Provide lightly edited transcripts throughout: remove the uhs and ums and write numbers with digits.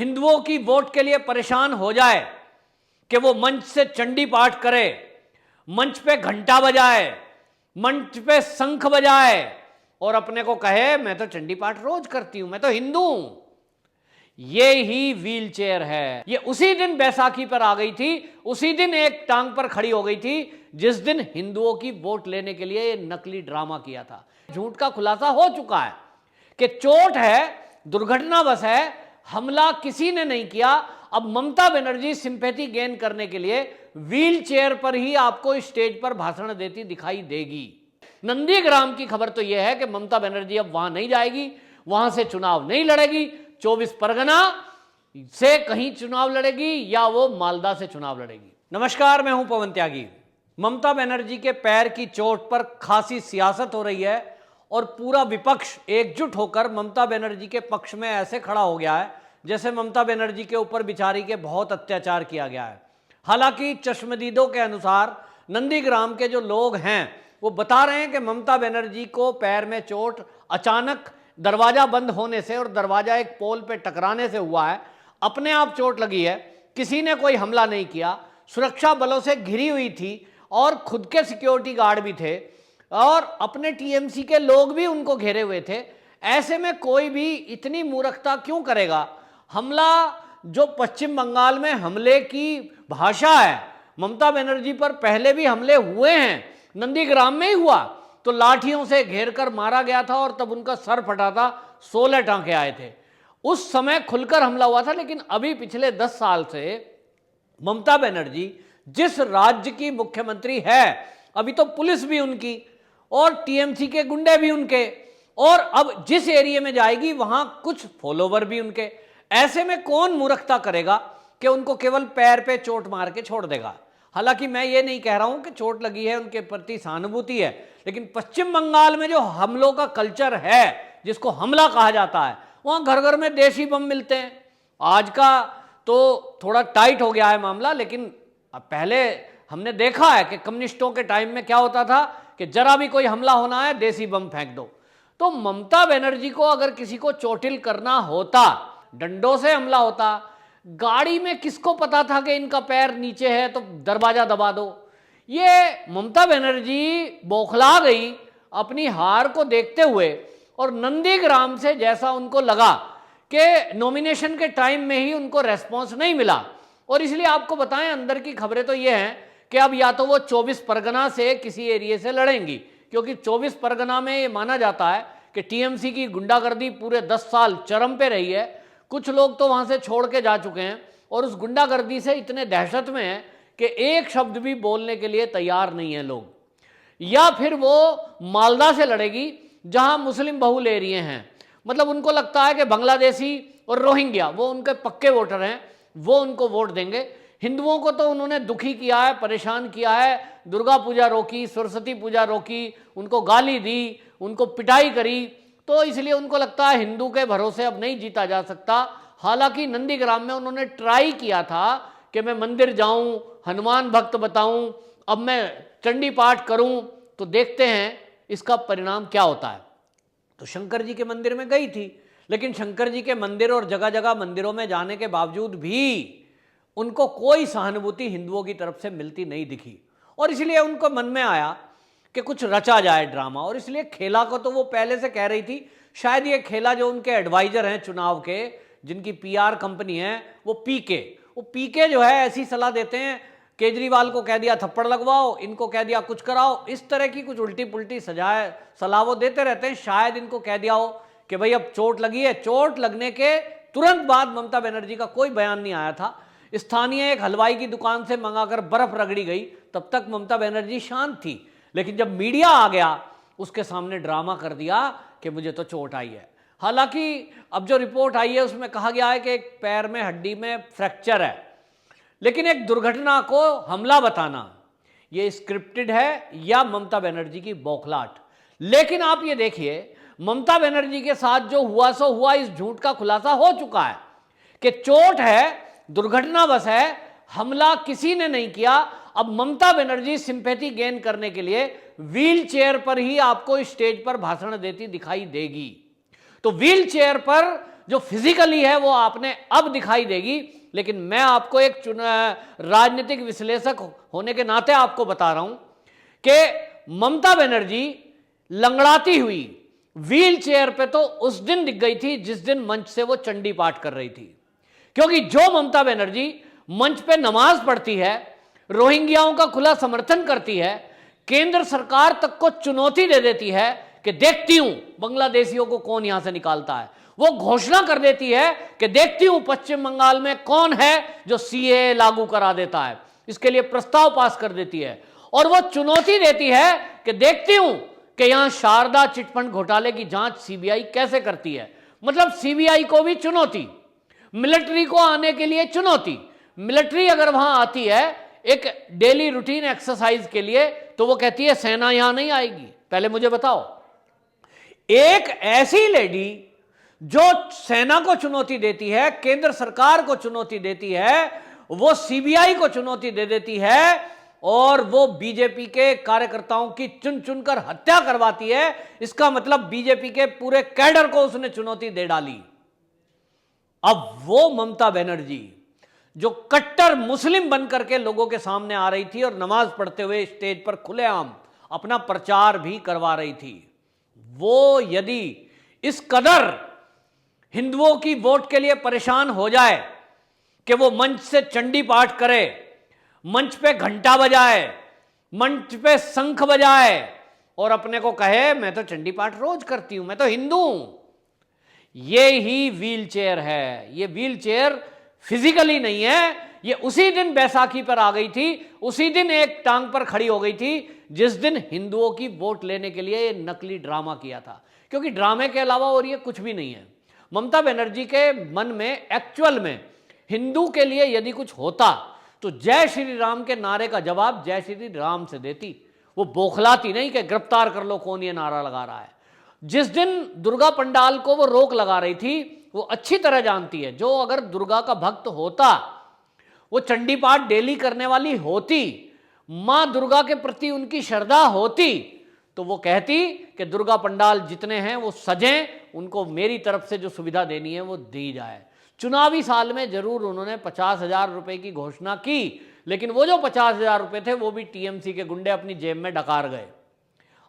हिंदुओं की वोट के लिए परेशान हो जाए कि वो मंच से चंडी पाठ करे, मंच पे घंटा बजाए, मंच पे शंख बजाए और अपने को कहे मैं तो चंडी पाठ रोज करती हूं, मैं तो हिंदू हूं। ये ही व्हील चेयर है। ये उसी दिन बैसाखी पर आ गई थी, उसी दिन एक टांग पर खड़ी हो गई थी जिस दिन हिंदुओं की वोट लेने के लिए नकली ड्रामा किया था। झूठ का खुलासा हो चुका है कि चोट है, दुर्घटनावश है, हमला किसी ने नहीं किया। अब ममता बनर्जी सिंपैथी गेन करने के लिए व्हील चेयर पर ही आपको स्टेज पर भाषण देती दिखाई देगी। नंदीग्राम की खबर तो यह है कि ममता बनर्जी अब वहां नहीं जाएगी, वहां से चुनाव नहीं लड़ेगी, 24 परगना से कहीं चुनाव लड़ेगी या वो मालदा से चुनाव लड़ेगी। नमस्कार, मैं हूं पवन त्यागी। ममता बनर्जी के पैर की चोट पर खासी सियासत हो रही है और पूरा विपक्ष एकजुट होकर ममता बनर्जी के पक्ष में ऐसे खड़ा हो गया है जैसे ममता बनर्जी के ऊपर बिचारी के बहुत अत्याचार किया गया है। हालांकि चश्मदीदों के अनुसार नंदीग्राम के जो लोग हैं वो बता रहे हैं कि ममता बनर्जी को पैर में चोट अचानक दरवाजा बंद होने से और दरवाजा एक पोल पे टकराने से हुआ है। अपने आप चोट लगी है, किसी ने कोई हमला नहीं किया, सुरक्षा बलों से घिरी हुई थी और खुद के सिक्योरिटी गार्ड भी थे और अपने टीएमसी के लोग भी उनको घेरे हुए थे। ऐसे में कोई भी इतनी मूर्खता क्यों करेगा? हमला जो पश्चिम बंगाल में हमले की भाषा है, ममता बनर्जी पर पहले भी हमले हुए हैं, नंदीग्राम में ही हुआ तो लाठियों से घेरकर मारा गया था और तब उनका सर फटा था, 16 टांके आए थे। उस समय खुलकर हमला हुआ था। लेकिन अभी पिछले 10 साल से ममता बनर्जी जिस राज्य की मुख्यमंत्री है, अभी तो पुलिस भी उनकी और टीएमसी के गुंडे भी उनके, और अब जिस एरिया में जाएगी वहां कुछ फॉलोवर भी उनके। ऐसे में कौन मूर्खता करेगा कि उनको केवल पैर पे चोट मार के छोड़ देगा? हालांकि मैं ये नहीं कह रहा हूं कि चोट लगी है उनके प्रति सहानुभूति है, लेकिन पश्चिम बंगाल में जो हमलों का कल्चर है, जिसको हमला कहा जाता है, वहां घर घर में देशी बम मिलते हैं। आज का तो थोड़ा टाइट हो गया है मामला, लेकिन पहले हमने देखा है कि कम्युनिस्टों के टाइम में क्या होता था कि जरा भी कोई हमला होना है, देसी बम फेंक दो। तो ममता बनर्जी को अगर किसी को चोटिल करना होता, डंडों से हमला होता। गाड़ी में किसको पता था कि इनका पैर नीचे है तो दरवाजा दबा दो? ये ममता बनर्जी बौखला गई अपनी हार को देखते हुए और नंदीग्राम से जैसा उनको लगा कि नॉमिनेशन के टाइम में ही उनको रेस्पॉन्स नहीं मिला, और इसलिए आपको बताएं अंदर की खबरें तो ये हैं कि अब या तो वो 24 परगना से किसी एरिया से लड़ेंगी, क्योंकि 24 परगना में ये माना जाता है कि टीएमसी की गुंडागर्दी पूरे 10 साल चरम पे रही है। कुछ लोग तो वहां से छोड़ के जा चुके हैं और उस गुंडागर्दी से इतने दहशत में हैं कि एक शब्द भी बोलने के लिए तैयार नहीं है लोग। या फिर वो मालदा से लड़ेगी जहां मुस्लिम बहुल एरिया हैं, मतलब उनको लगता है कि बांग्लादेशी और रोहिंग्या वो उनके पक्के वोटर हैं, वो उनको वोट देंगे। हिंदुओं को तो उन्होंने दुखी किया है, परेशान किया है, दुर्गा पूजा रोकी, सरस्वती पूजा रोकी, उनको गाली दी, उनको पिटाई करी, तो इसलिए उनको लगता है हिंदू के भरोसे अब नहीं जीता जा सकता। हालांकि नंदीग्राम में उन्होंने ट्राई किया था कि मैं मंदिर जाऊं, हनुमान भक्त बताऊं, अब मैं चंडी पाठ करूं, तो देखते हैं इसका परिणाम क्या होता है। तो शंकर जी के मंदिर में गई थी, लेकिन शंकर जी के मंदिर और जगह जगह मंदिरों में जाने के बावजूद भी उनको कोई सहानुभूति हिंदुओं की तरफ से मिलती नहीं दिखी, और इसलिए उनको मन में आया कि कुछ रचा जाए ड्रामा। और इसलिए खेला को तो वो पहले से कह रही थी, शायद ये खेला जो उनके एडवाइजर हैं चुनाव के, जिनकी पीआर कंपनी है, वो पीके जो है ऐसी सलाह देते हैं, केजरीवाल को कह दिया थप्पड़ लगवाओ, इनको कह दिया कुछ कराओ, इस तरह की कुछ उल्टी पुल्टी सजाए सलाह वो देते रहते हैं। शायद इनको कह दिया हो कि भाई अब चोट लगी है। चोट लगने के तुरंत बाद ममता बनर्जी का कोई बयान नहीं आया था। स्थानीय एक हलवाई की दुकान से मंगाकर बर्फ रगड़ी गई, तब तक ममता बनर्जी शांत थी। लेकिन जब मीडिया आ गया, उसके सामने ड्रामा कर दिया कि मुझे तो चोट आई है। हालांकि अब जो रिपोर्ट आई है उसमें कहा गया है कि एक पैर में हड्डी में फ्रैक्चर है, लेकिन एक दुर्घटना को हमला बताना ये स्क्रिप्टेड है या ममता बनर्जी की बौखलाहट। लेकिन आप ये देखिए, ममता बनर्जी के साथ जो हुआ सो हुआ, इस झूठ का खुलासा हो चुका है कि चोट है, दुर्घटनावश है, हमला किसी ने नहीं किया। अब ममता बनर्जी सिंपैथी गेन करने के लिए व्हील चेयर पर ही आपको स्टेज पर भाषण देती दिखाई देगी। तो व्हील चेयर पर जो फिजिकली है वो आपने अब दिखाई देगी, लेकिन मैं आपको एक राजनीतिक विश्लेषक होने के नाते आपको बता रहा हूं कि ममता बनर्जी लंगड़ाती हुई व्हील चेयर पे तो उस दिन दिख गई थी जिस दिन मंच से वो चंडी पाठ कर रही थी। क्योंकि जो ममता बनर्जी मंच पे नमाज पढ़ती है, रोहिंग्याओं का खुला समर्थन करती है, केंद्र सरकार तक को चुनौती दे देती है कि देखती हूं बांग्लादेशियों को कौन यहां से निकालता है, वो घोषणा कर देती है कि देखती हूं पश्चिम बंगाल में कौन है जो सीए लागू करा देता है, इसके लिए प्रस्ताव पास कर देती है, और वो चुनौती देती है कि देखती हूं कि यहां शारदा चिटफंड घोटाले की जांच सीबीआई कैसे करती है। मतलब सीबीआई को भी चुनौती, मिलिट्री को आने के लिए चुनौती। मिलिट्री अगर वहां आती है एक डेली रूटीन एक्सरसाइज के लिए, तो वो कहती है सेना यहां नहीं आएगी। पहले मुझे बताओ, एक ऐसी लेडी जो सेना को चुनौती देती है, केंद्र सरकार को चुनौती देती है, वो सीबीआई को चुनौती दे देती है, और वो बीजेपी के कार्यकर्ताओं की चुन चुनकर हत्या करवाती है। इसका मतलब बीजेपी के पूरे कैडर को उसने चुनौती दे डाली। अब वो ममता बनर्जी जो कट्टर मुस्लिम बनकर के लोगों के सामने आ रही थी और नमाज पढ़ते हुए स्टेज पर खुलेआम अपना प्रचार भी करवा रही थी, वो यदि इस कदर हिंदुओं की वोट के लिए परेशान हो जाए कि वो मंच से चंडी पाठ करे, मंच पे घंटा बजाए, मंच पे शंख बजाए और अपने को कहे मैं तो चंडी पाठ रोज करती हूं, मैं तो हिंदू हूं, ये ही व्हील चेयर है। ये व्हील चेयर फिजिकली नहीं है, ये उसी दिन बैसाखी पर आ गई थी, उसी दिन एक टांग पर खड़ी हो गई थी जिस दिन हिंदुओं की वोट लेने के लिए ये नकली ड्रामा किया था। क्योंकि ड्रामे के अलावा और ये कुछ भी नहीं है। ममता बनर्जी के मन में एक्चुअल में हिंदू के लिए यदि कुछ होता तो जय श्री राम के नारे का जवाब जय श्री राम से देती। वो बौखलाती नहीं कि गिरफ्तार कर लो कौन ये नारा लगा रहा है। जिस दिन दुर्गा पंडाल को वो रोक लगा रही थी, वो अच्छी तरह जानती है, जो अगर दुर्गा का भक्त होता, वो चंडी पाठ डेली करने वाली होती, मां दुर्गा के प्रति उनकी श्रद्धा होती, तो वो कहती कि दुर्गा पंडाल जितने हैं वो सजें, उनको मेरी तरफ से जो सुविधा देनी है वो दी जाए। चुनावी साल में जरूर उन्होंने 50,000 रुपए की घोषणा की, लेकिन वो जो 50,000 रुपए थे वो भी टीएमसी के गुंडे अपनी जेब में डकार गए,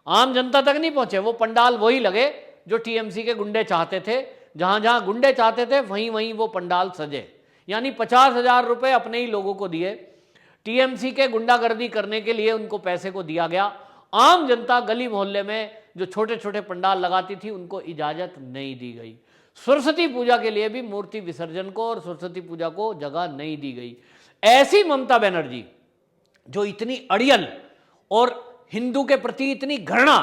आम जनता तक नहीं पहुंचे। वो पंडाल वही लगे जो टीएमसी के गुंडे चाहते थे, जहां जहां गुंडे चाहते थे वहीं वहीं वो पंडाल सजे। यानी 50,000 रुपए अपने ही लोगों को दिए, टीएमसी के गुंडागर्दी करने के लिए उनको पैसे को दिया गया। आम जनता गली मोहल्ले में जो छोटे छोटे पंडाल लगाती थी उनको इजाजत नहीं दी गई। सरस्वती पूजा के लिए भी मूर्ति विसर्जन को और सरस्वती पूजा को जगह नहीं दी गई। ऐसी ममता बनर्जी जो इतनी अड़ियल और हिंदू के प्रति इतनी घृणा,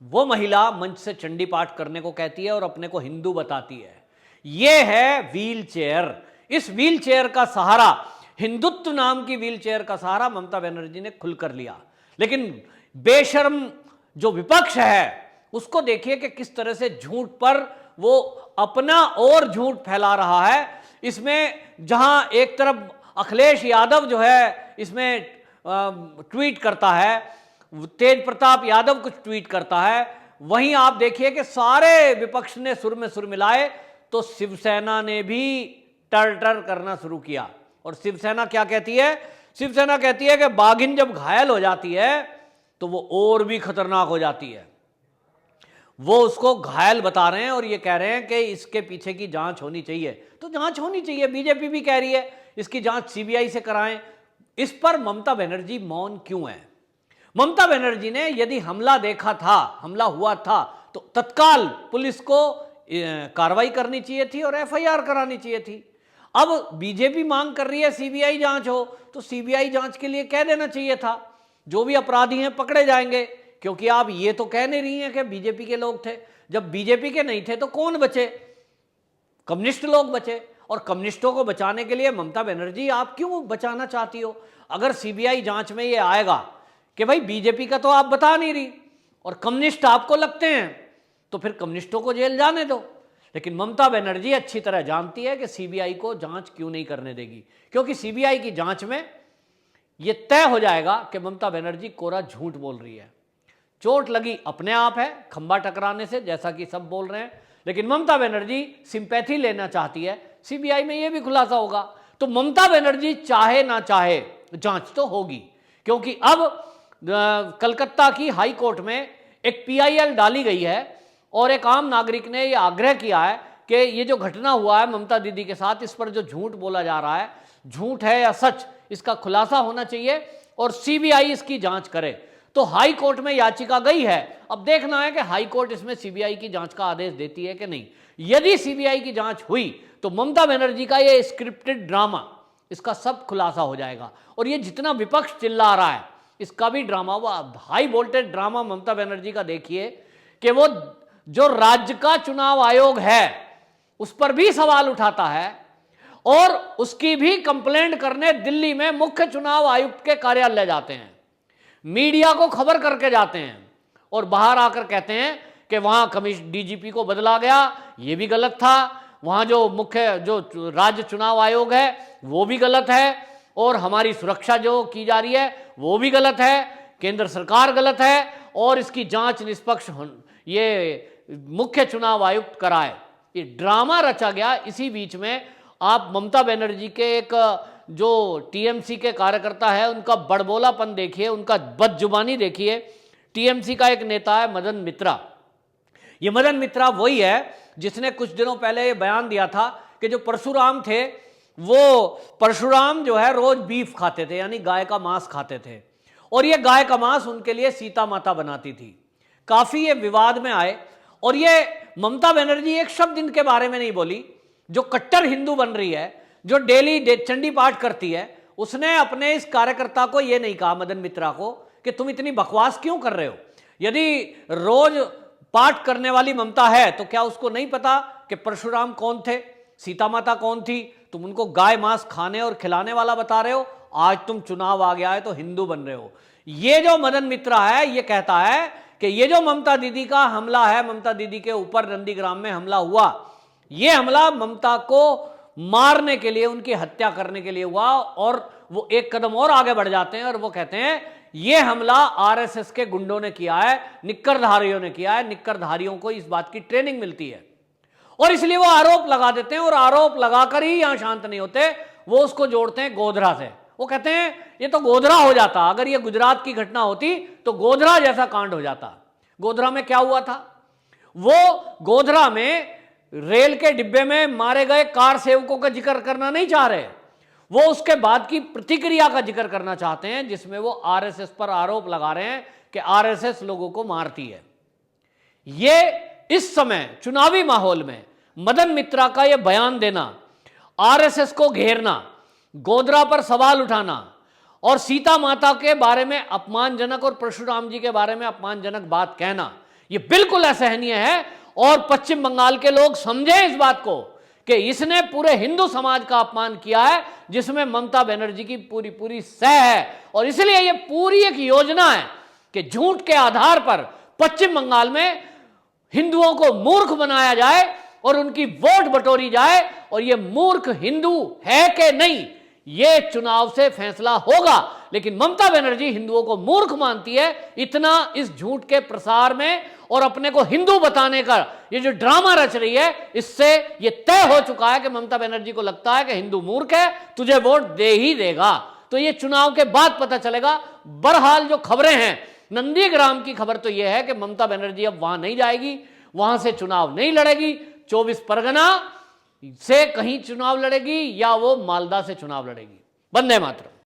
वो महिला मंच से चंडी पाठ करने को कहती है और अपने को हिंदू बताती है। यह है व्हील चेयर। इस व्हील चेयर का सहारा, हिंदुत्व नाम की व्हील चेयर का सहारा ममता बनर्जी ने खुलकर लिया। लेकिन बेशर्म जो विपक्ष है उसको देखिए कि किस तरह से झूठ पर वो अपना और झूठ फैला रहा है। इसमें जहां एक तरफ अखिलेश यादव जो है इसमें ट्वीट करता है, तेज प्रताप यादव कुछ ट्वीट करता है, वहीं आप देखिए कि सारे विपक्ष ने सुर में सुर मिलाए तो शिवसेना ने भी टर करना शुरू किया। और शिवसेना क्या कहती है? शिवसेना कहती है कि बाघिन जब घायल हो जाती है तो वो और भी खतरनाक हो जाती है। वो उसको घायल बता रहे हैं और ये कह रहे हैं कि इसके पीछे की जांच होनी चाहिए। तो जांच होनी चाहिए, बीजेपी भी कह रही है इसकी जांच सीबीआई से कराएं। इस पर ममता बनर्जी मौन क्यों है? ममता बनर्जी ने यदि हमला देखा था, हमला हुआ था, तो तत्काल पुलिस को कार्रवाई करनी चाहिए थी और एफआईआर करानी चाहिए थी। अब बीजेपी मांग कर रही है सीबीआई जांच हो, तो सीबीआई जांच के लिए कह देना चाहिए था जो भी अपराधी हैं पकड़े जाएंगे। क्योंकि आप ये तो कह नहीं रही हैं कि बीजेपी के लोग थे। जब बीजेपी के नहीं थे तो कौन बचे? कम्युनिस्ट लोग बचे। और कम्युनिस्टों को बचाने के लिए ममता बनर्जी आप क्यों बचाना चाहती हो? अगर सीबीआई जांच में ये आएगा कि भाई बीजेपी का तो आप बता नहीं रही और कम्युनिस्ट आपको लगते हैं, तो फिर कम्युनिस्टों को जेल जाने दो। लेकिन ममता बनर्जी अच्छी तरह जानती है कि सीबीआई को जांच क्यों नहीं करने देगी, क्योंकि सीबीआई की जांच में यह तय हो जाएगा कि ममता बनर्जी कोरा झूठ बोल रही है। चोट लगी अपने आप है खंबा टकराने से, जैसा कि सब बोल रहे हैं, लेकिन ममता बनर्जी सिंपैथी लेना चाहती है, सीबीआई में यह भी खुलासा होगा। तो ममता बनर्जी चाहे ना चाहे जांच तो होगी, क्योंकि अब कलकत्ता की हाई कोर्ट में एक पीआईएल डाली गई है और एक आम नागरिक ने यह आग्रह किया है कि ये जो घटना हुआ है ममता दीदी के साथ, इस पर जो झूठ बोला जा रहा है, झूठ है या सच, इसका खुलासा होना चाहिए और सीबीआई इसकी जांच करे। तो हाई कोर्ट में याचिका गई है, अब देखना है कि हाई कोर्ट इसमें सीबीआई की जांच का आदेश देती है कि नहीं। यदि सीबीआई की जांच हुई तो ममता बनर्जी का ये स्क्रिप्टेड ड्रामा, इसका सब खुलासा हो जाएगा। और ये जितना विपक्ष चिल्ला रहा है इसका भी ड्रामा, वो high voltage drama Mamata Banerjee का देखिए कि वो जो राज्य का चुनाव आयोग है उस पर भी सवाल उठाता है और उसकी भी कंप्लेंट करने दिल्ली में मुख्य चुनाव आयुक्त के कार्यालय जाते हैं, मीडिया को खबर करके जाते हैं और बाहर आकर कहते हैं कि वहां डीजीपी को बदला गया, ये भी गलत था, वहां जो मुख्य जो राज्य चुनाव आयोग है वो भी गलत है, और हमारी सुरक्षा जो की जा रही है वो भी गलत है, केंद्र सरकार गलत है और इसकी जांच निष्पक्ष ये मुख्य चुनाव आयुक्त कराए। ये ड्रामा रचा गया। इसी बीच में आप ममता बनर्जी के एक जो टीएमसी के कार्यकर्ता है उनका बड़बोलापन देखिए, उनका बदजुबानी देखिए। टीएमसी का एक नेता है मदन मित्रा। ये मदन मित्रा वही है जिसने कुछ दिनों पहले ये बयान दिया था कि जो परशुराम थे वो परशुराम जो है रोज बीफ खाते थे, यानी गाय का मांस खाते थे, और ये गाय का मांस उनके लिए सीता माता बनाती थी। काफी ये विवाद में आए और ये ममता बनर्जी एक शब्द इनके बारे में नहीं बोली। जो कट्टर हिंदू बन रही है, जो डेली चंडी पाठ करती है, उसने अपने इस कार्यकर्ता को ये नहीं कहा, मदन मित्रा को, कि तुम इतनी बकवास क्यों कर रहे हो। यदि रोज पाठ करने वाली ममता है तो क्या उसको नहीं पता कि परशुराम कौन थे, सीता माता कौन थी? तुम उनको गाय मांस खाने और खिलाने वाला बता रहे हो। आज तुम चुनाव आ गया है तो हिंदू बन रहे हो। ये जो मदन मित्रा है ये कहता है कि ये जो ममता दीदी का हमला है, ममता दीदी के ऊपर नंदीग्राम में हमला हुआ, ये हमला ममता को मारने के लिए, उनकी हत्या करने के लिए हुआ। और वो एक कदम और आगे बढ़ जाते हैं और वो कहते हैं ये हमला आरएसएस के गुंडों ने किया है, निक्करधारियों ने किया है, निक्करधारियों को इस बात की ट्रेनिंग मिलती है। और इसलिए वो आरोप लगा देते हैं और आरोप लगाकर ही यहां शांत नहीं होते, वो उसको जोड़ते हैं गोधरा से। वो कहते हैं ये तो गोधरा हो जाता, अगर ये गुजरात की घटना होती तो गोधरा जैसा कांड हो जाता। गोधरा में क्या हुआ था? वो गोधरा में रेल के डिब्बे में मारे गए कार सेवकों का जिक्र करना नहीं चाह रहे, वो उसके बाद की प्रतिक्रिया का जिक्र करना चाहते हैं जिसमें वो आरएसएस पर आरोप लगा रहे हैं कि आरएसएस लोगों को मारती है। ये इस समय चुनावी माहौल में मदन मित्रा का यह बयान देना, आरएसएस को घेरना, गोधरा पर सवाल उठाना और सीता माता के बारे में अपमानजनक और परशुराम जी के बारे में अपमानजनक बात कहना, यह बिल्कुल असहनीय है। और पश्चिम बंगाल के लोग समझे इस बात को कि इसने पूरे हिंदू समाज का अपमान किया है जिसमें ममता बनर्जी की पूरी पूरी सह है। और इसलिए यह पूरी एक योजना है कि झूठ के आधार पर पश्चिम बंगाल में हिंदुओं को मूर्ख बनाया जाए और उनकी वोट बटोरी जाए। और ये मूर्ख हिंदू है कि नहीं, ये चुनाव से फैसला होगा। लेकिन ममता बनर्जी हिंदुओं को मूर्ख मानती है। इतना इस झूठ के प्रसार में और अपने को हिंदू बताने का ये जो ड्रामा रच रही है, इससे ये तय हो चुका है कि ममता बनर्जी को लगता है कि हिंदू मूर्ख है, तुझे वोट दे ही देगा। तो ये चुनाव के बाद पता चलेगा। बहरहाल जो खबरें हैं, नंदीग्राम की खबर तो यह है कि ममता बनर्जी अब वहां नहीं जाएगी, वहां से चुनाव नहीं लड़ेगी, 24 परगना से कहीं चुनाव लड़ेगी या वो मालदा से चुनाव लड़ेगी। वंदे मातरम।